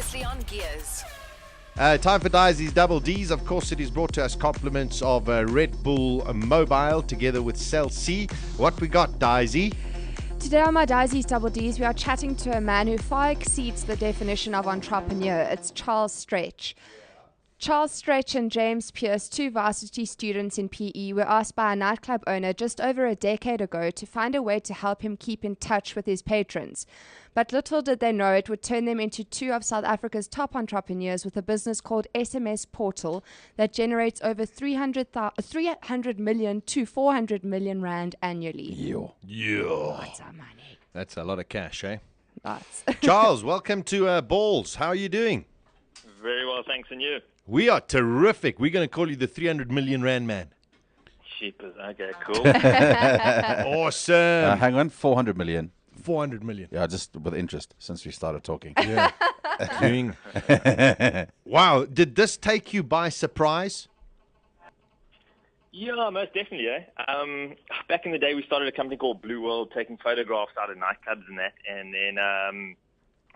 Previously on Gears. Time for Disi's Double Ds. Of course, it is brought to us compliments of Red Bull Mobile together with Cell C. What we got, Disi? Today on my Disi's Double Ds, we are chatting to a man who far exceeds the definition of entrepreneur. It's Charles Stretch. Charles Stretch and James Pierce, two varsity students in PE, were asked by a nightclub owner just over a decade ago to find a way to help him keep in touch with his patrons. But little did they know it would turn them into two of South Africa's top entrepreneurs with a business called SMS Portal that generates over 300 million to 400 million rand annually. Yeah. What's our money? That's a lot of cash, eh? Lots. Charles, welcome to Balls. How are you doing? Very well, thanks, and you? We are terrific. We're going to call you the 300 million rand man. Sheepers, okay, cool. Awesome. Hang on, 400 million. 400 million. Yeah, just with interest since we started talking. Yeah. Wow. Did this take you by surprise? Yeah, most definitely, eh? Back in the day, we started a company called Blue World, taking photographs out of nightclubs and that, and then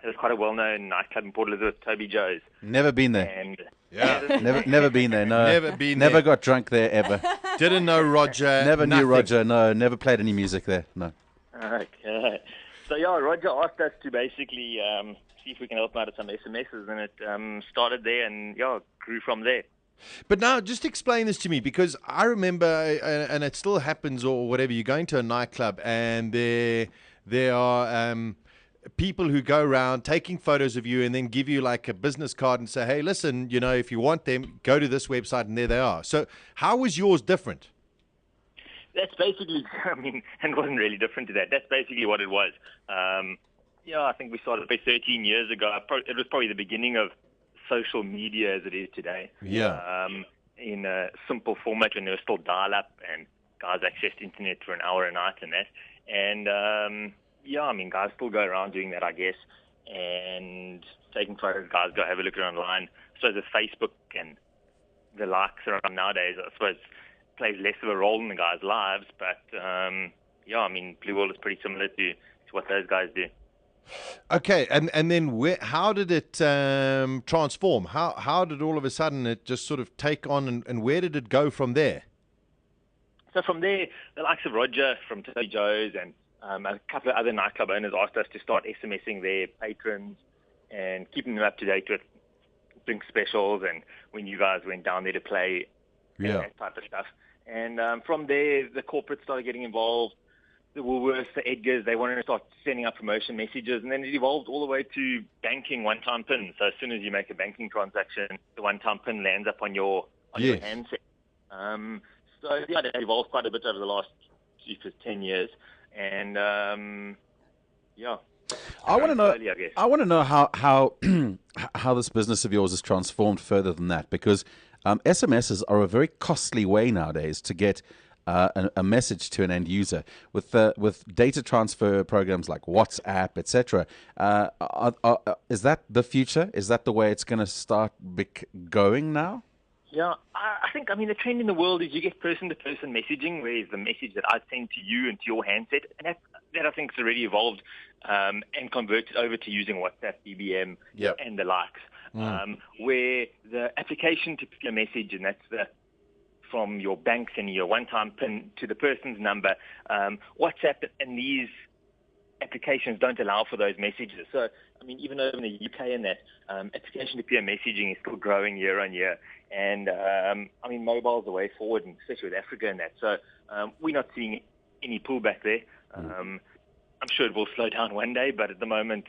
it was quite a well-known nightclub in Port Elizabeth, Toby Joe's. Never been there. And Yeah. Never been there, no. Never been Never there. got drunk there, ever. Didn't know Roger. Never nothing. knew Roger, no. Never played any music there, no. okay. So, yeah, Roger asked us to basically see if we can help him out with some SMSs, and it started there and, yeah, grew from there. But now, just explain this to me, because I remember, and it still happens or whatever, you're going to a nightclub and there are people who go around taking photos of you and then give you like a business card and say, hey, listen, you know, if you want them, go to this website and there they are. So how was yours different? That's basically, I mean, and it wasn't really different to that. That's basically what it was. Yeah, I think we started about 13 years ago. It was probably the beginning of social media as it is today. Yeah. In a simple format when there was still dial-up and guys accessed internet for an hour a night and that. And, yeah, I mean, guys still go around doing that, I guess, and taking photos. Guys go have a look around online. So the Facebook and the likes around nowadays, I suppose, plays less of a role in the guys' lives. But, yeah, I mean, Blue World is pretty similar to what those guys do. Okay, and then how did it transform? How did all of a sudden it just sort of take on, and where did it go from there? So from there, the likes of Roger from Toby Joe's and a couple of other nightclub owners asked us to start SMSing their patrons and keeping them up to date with drink specials and when you guys went down there to play and that type of stuff. And from there, the corporates started getting involved. The Woolworths, the Edgars, they wanted to start sending out promotion messages, and then it evolved all the way to banking one-time PIN. So as soon as you make a banking transaction, the one-time PIN lands up on your handset. So yeah, it evolved quite a bit over the last 10 years. And yeah, I want to know. slowly, I guess. I want to know how how this business of yours has transformed further than that, because SMSs are a very costly way nowadays to get a message to an end user. With data transfer programs like WhatsApp, etc. Is that the future? Is that the way it's going to start going now? Yeah, I think, I mean, the trend in the world is you get person-to-person messaging, where the message that I send to you and to your handset, and that I think has already evolved and converted over to using WhatsApp, BBM, and the likes, where the application to pick a message, and that's from your bank sending your one-time PIN to the person's number. WhatsApp and these applications don't allow for those messages. So, I mean, even over in the UK and that, application-to-peer messaging is still growing year on year. And, I mean, mobile's the way forward, and especially with Africa and that. So we're not seeing any pullback there. I'm sure it will slow down one day, but at the moment,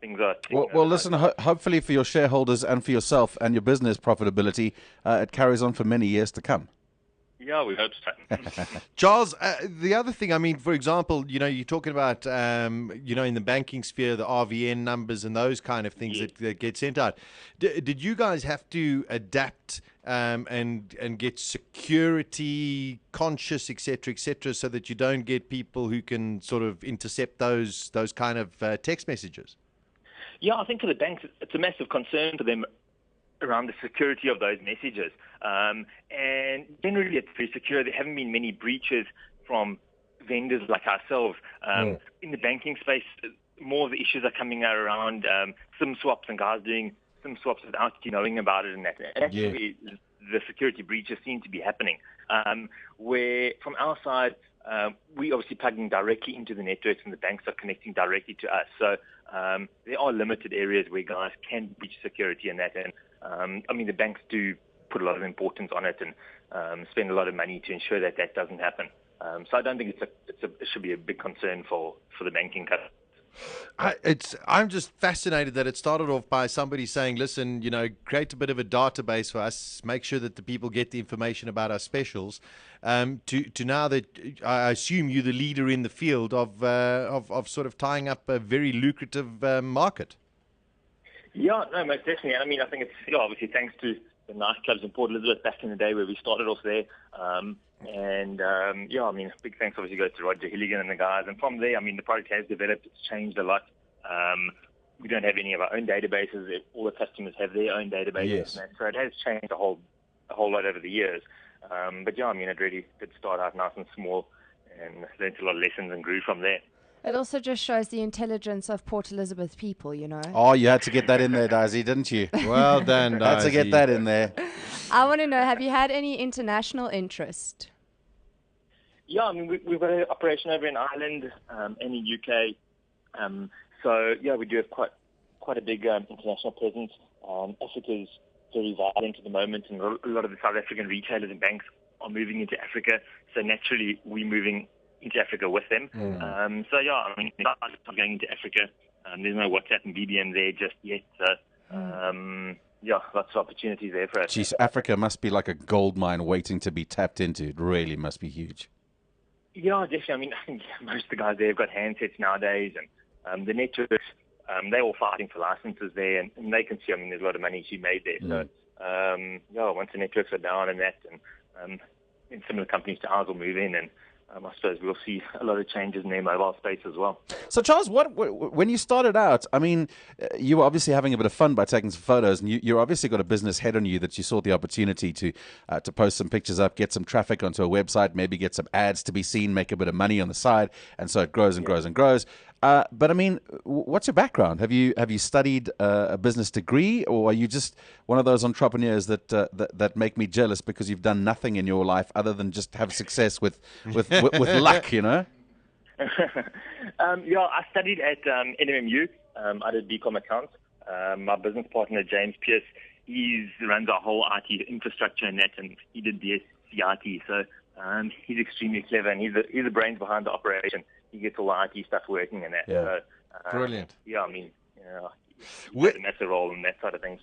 things are... Well, listen, hopefully for your shareholders and for yourself and your business profitability, it carries on for many years to come. Yeah, we hope so. Charles, the other thing, I mean, for example, you know, you're talking about, you know, in the banking sphere, the RVN numbers and those kind of things that get sent out. Did you guys have to adapt and get security conscious, et cetera, so that you don't get people who can sort of intercept those kind of text messages? Yeah, I think for the banks, it's a massive concern for them around the security of those messages. And generally it's very secure. There haven't been many breaches from vendors like ourselves. In the banking space, more of the issues are coming around SIM swaps and guys doing SIM swaps without you knowing about it, and that. And actually, the security breaches seem to be happening. Where from our side, we obviously plugging directly into the networks, and the banks are connecting directly to us. So there are limited areas where guys can breach security and that. And I mean, the banks do put a lot of importance on it and spend a lot of money to ensure that that doesn't happen. So I don't think it should be a big concern for the banking customers. I'm just fascinated that it started off by somebody saying, listen, create a bit of a database for us, make sure that the people get the information about our specials, to now that I assume you're the leader in the field of sort of tying up a very lucrative market. Yeah, no, most definitely. I mean, I think it's obviously thanks to the nightclubs in Port Elizabeth back in the day where we started off there. I mean, big thanks obviously goes to Roger Hilligan and the guys. And from there, I mean, the product has developed. It's changed a lot. We don't have any of our own databases. All the customers have their own databases. Yes. And so it has changed a whole lot over the years. But yeah, I mean, it really did start out nice and small and learned a lot of lessons and grew from there. It also just shows the intelligence of Port Elizabeth people, Oh, you had to get that in there, Disi, didn't you? Well done, Had to get that in there. I want to know, have you had any international interest? Yeah, I mean, we've got an operation over in Ireland and in UK. So, yeah, we do have quite a big international presence. Africa's very vibrant at the moment, and a lot of the South African retailers and banks are moving into Africa. So, naturally, we're moving into Africa with them. So, yeah, I mean, I'm going into Africa. There's no WhatsApp and BBM there just yet. So, yeah, lots of opportunities there for us. Geez, Africa must be like a gold mine waiting to be tapped into. It really must be huge. Yeah, definitely. I mean, I think most of the guys there have got handsets nowadays, and the networks, they're all fighting for licenses there, and they can see, I mean, there's a lot of money to be made there. So, yeah, once the networks are down and that, and similar companies to ours will move in, and I suppose we'll see a lot of changes in their mobile space as well. So, Charles, when you started out, I mean, you were obviously having a bit of fun by taking some photos, and you obviously got a business head on you that you saw the opportunity to post some pictures up, get some traffic onto a website, maybe get some ads to be seen, make a bit of money on the side, and so it grows and grows and grows. But I mean, what's your background? Have you studied a business degree, or are you just one of those entrepreneurs that make me jealous because you've done nothing in your life other than just have success with luck, Yeah, I studied at NMMU. I did BCom accounts. My business partner James Pierce, he runs our whole IT infrastructure and that, and he did the CIT. So he's extremely clever, and he's the brains behind the operation. He gets all the IT stuff working and that. Yeah. So, Brilliant. Yeah, I mean, he has a massive role in that side of things.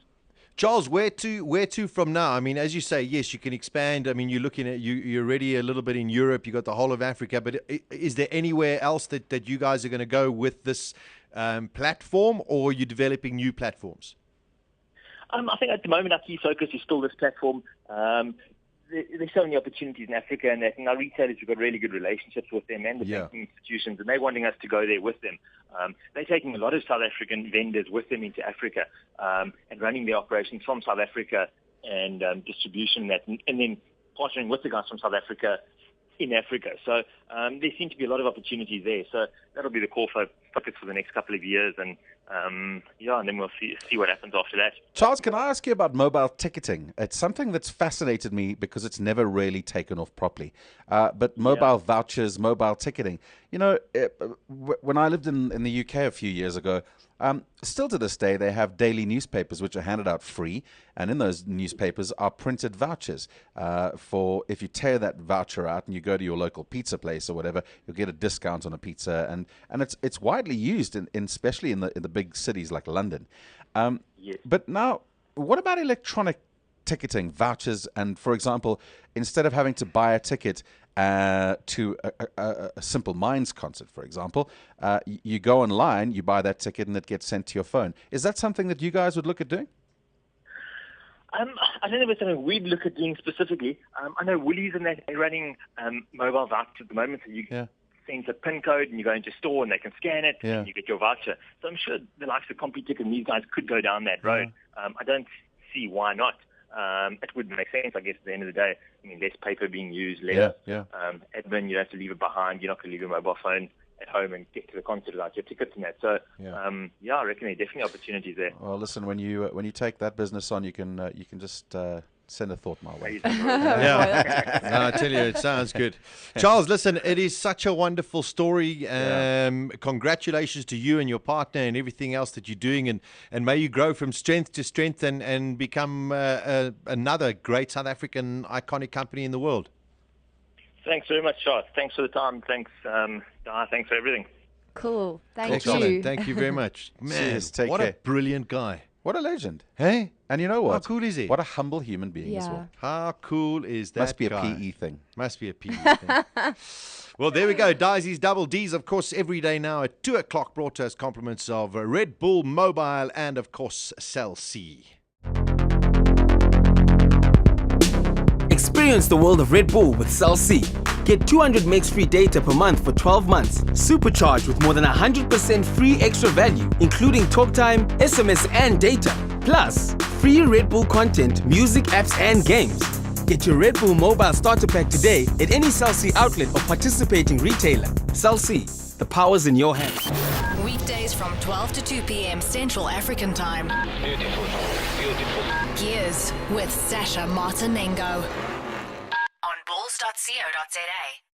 Charles, where to from now? I mean, as you say, yes, you can expand. I mean, you're looking at you're already a little bit in Europe. You got the whole of Africa, but is there anywhere else that you guys are going to go with this platform, or are you developing new platforms? I think at the moment our key focus is still this platform. There's so many opportunities in Africa, and our retailers, we've got really good relationships with them and the banking institutions, and they're wanting us to go there with them. They're taking a lot of South African vendors with them into Africa and running their operations from South Africa and distribution and then partnering with the guys from South Africa in Africa. So there seem to be a lot of opportunities there. So that'll be the core focus for the next couple of years, and and then we'll see what happens after that. Charles, can I ask you about mobile ticketing? It's something that's fascinated me because it's never really taken off properly. But mobile vouchers, mobile ticketing, when I lived in the UK a few years ago, still to this day, they have daily newspapers which are handed out free, and in those newspapers are printed vouchers for if you tear that voucher out and you go to your local pizza place or whatever, you'll get a discount on a pizza, and it's widely used especially in the big cities like London. Yes. But now, what about electronic ticketing, vouchers, and for example, instead of having to buy a ticket to a Simple Minds concert, for example, you go online, you buy that ticket, and it gets sent to your phone. Is that something that you guys would look at doing? I don't know if it's something we'd look at doing specifically. I know Woolies and they're running mobile vouchers at the moment, so you send a PIN code and you go into a store and they can scan it and you get your voucher. So I'm sure the likes of CompuTicket and these guys could go down that road. I don't see why not. It would make sense, I guess, at the end of the day. I mean, less paper being used, less admin, you have to leave it behind. You're not going to leave your mobile phone at home and get to the concert without your tickets and that. So, Yeah. I reckon there are definitely opportunities there. Well, listen, when you take that business on, you can just send a thought my way. Yeah, no, I tell you, it sounds good. Charles, listen, it is such a wonderful story. Congratulations to you and your partner and everything else that you're doing, and may you grow from strength to strength and become another great South African iconic company in the world. Thanks very much, Charles. Thanks for the time. Thanks, Di. Thanks for everything. Cool. Thank Excellent. you. Thank you very much. Man, Cheers, take what care. a brilliant guy. What a legend. Hey? And you know what? How cool is he? What a humble human being as Yeah. well. How cool is that Must be a guy? PE thing. Must be a PE thing. Well, there we go. Disi's Double D's, of course, every day now at 2 o'clock, brought to us compliments of Red Bull Mobile and, of course, Cell C. Experience the world of Red Bull with Cell C. Get 200 megs free data per month for 12 months. Supercharged with more than 100% free extra value, including talk time, SMS and data. Plus, free Red Bull content, music, apps and games. Get your Red Bull mobile starter pack today at any Cell C outlet or participating retailer. Cell C, the power's in your hands. Weekdays from 12 to 2 p.m. Central African Time. Beautiful. Gears with Sasha Martinengo on bulls.co.za.